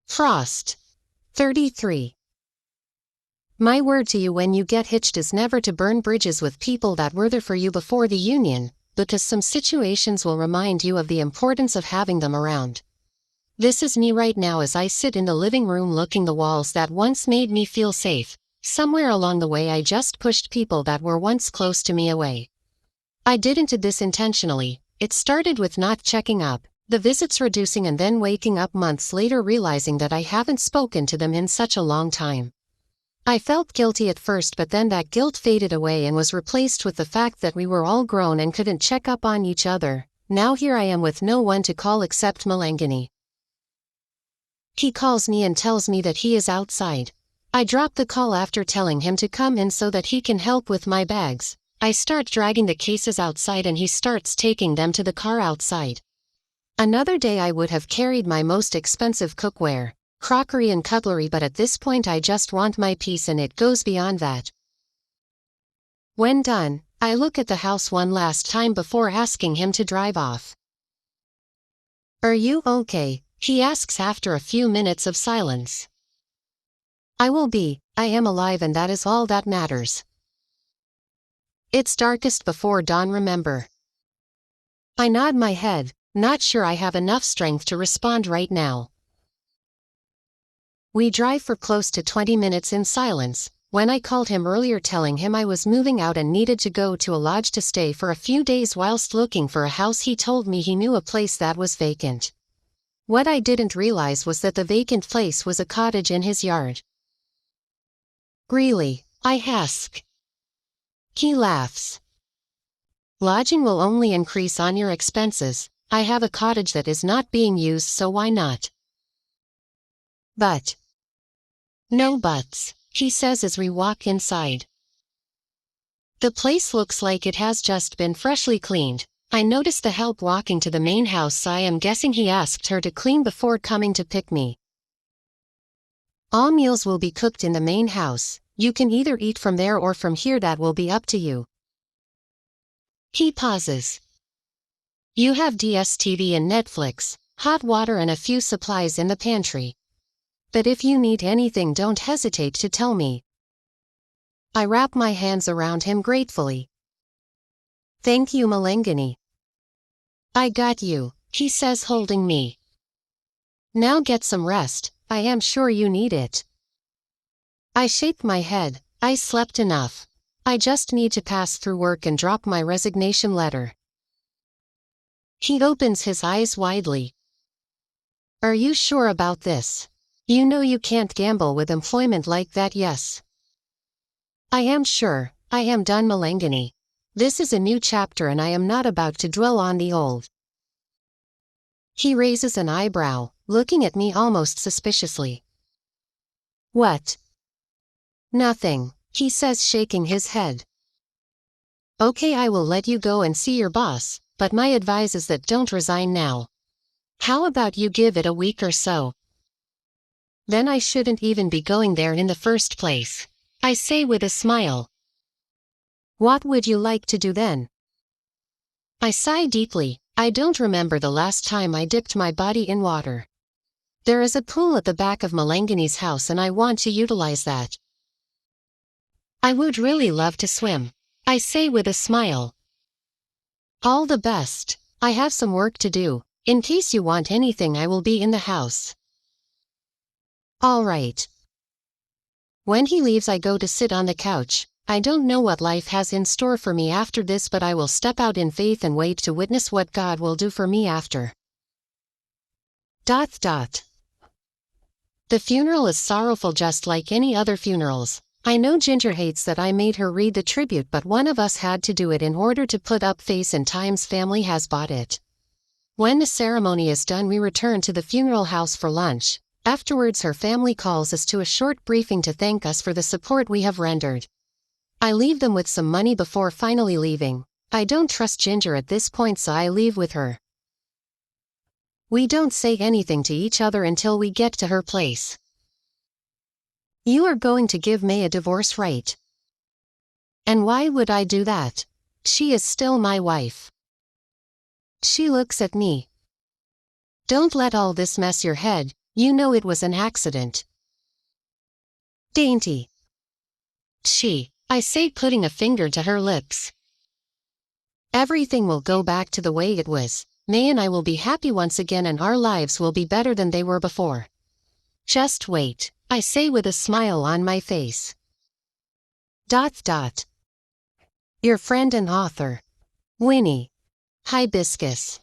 Frost. 33. My word to you when you get hitched is never to burn bridges with people that were there for you before the union, because some situations will remind you of the importance of having them around. This is me right now as I sit in the living room looking the walls that once made me feel safe. Somewhere along the way I just pushed people that were once close to me away. I didn't do this intentionally. It started with not checking up, the visits reducing, and then waking up months later realizing that I haven't spoken to them in such a long time. I felt guilty at first, but then that guilt faded away and was replaced with the fact that we were all grown and couldn't check up on each other. Now here I am with no one to call except Mhlangani. He calls me and tells me that he is outside. I drop the call after telling him to come in so that he can help with my bags. I start dragging the cases outside and he starts taking them to the car outside. Another day I would have carried my most expensive cookware, crockery and cutlery, but at this point I just want my peace and it goes beyond that. When done, I look at the house one last time before asking him to drive off. "Are you okay?" he asks after a few minutes of silence. I will be. I am alive and that is all that matters. It's darkest before dawn, remember. I nod my head, not sure I have enough strength to respond right now. We drive for close to 20 minutes in silence. When I called him earlier telling him I was moving out and needed to go to a lodge to stay for a few days whilst looking for a house, he told me he knew a place that was vacant. What I didn't realize was that the vacant place was a cottage in his yard. "Really?" I ask. He laughs. "Lodging will only increase on your expenses. I have a cottage that is not being used, so why not?" "But." "No buts," he says as we walk inside. The place looks like it has just been freshly cleaned. I notice the help walking to the main house, so I am guessing he asked her to clean before coming to pick me. "All meals will be cooked in the main house. You can either eat from there or from here, that will be up to you." He pauses. "You have DSTV and Netflix, hot water and a few supplies in the pantry. But if you need anything, don't hesitate to tell me." I wrap my hands around him gratefully. "Thank you, Mhlangani." "I got you," he says, holding me. "Now get some rest. I am sure you need it." I shake my head. I slept enough. I just need to pass through work and drop my resignation letter. He opens his eyes widely. "Are you sure about this? You know you can't gamble with employment like that, yes?" "I am sure. I am done, Mhlangani. This is a new chapter and I am not about to dwell on the old." He raises an eyebrow, looking at me almost suspiciously. "What?" "Nothing," he says, shaking his head. "Okay, I will let you go and see your boss, but my advice is that don't resign now. How about you give it a week or so? Then I shouldn't even be going there in the first place," I say with a smile. "What would you like to do then?" I sigh deeply. I don't remember the last time I dipped my body in water. There is a pool at the back of Mhlangani's house and I want to utilize that. "I would really love to swim," I say with a smile. "All the best. I have some work to do. In case you want anything, I will be in the house." "All right." When he leaves, I go to sit on the couch. I don't know what life has in store for me after this, but I will step out in faith and wait to witness what God will do for me after. The funeral is sorrowful just like any other funerals. I know Ginger hates that I made her read the tribute, but one of us had to do it in order to put up face, and Time's family has bought it. When the ceremony is done, we return to the funeral house for lunch. Afterwards, her family calls us to a short briefing to thank us for the support we have rendered. I leave them with some money before finally leaving. I don't trust Ginger at this point, so I leave with her. We don't say anything to each other until we get to her place. "You are going to give May a divorce, right?" "And why would I do that? She is still my wife." She looks at me. "Don't let all this mess your head. You know it was an accident. Dainty. She, I say, putting a finger to her lips. Everything will go back to the way it was. May and I will be happy once again, and our lives will be better than they were before. Just wait, I say with a smile on my face. ... Your friend and author, Winnie. Hibiscus.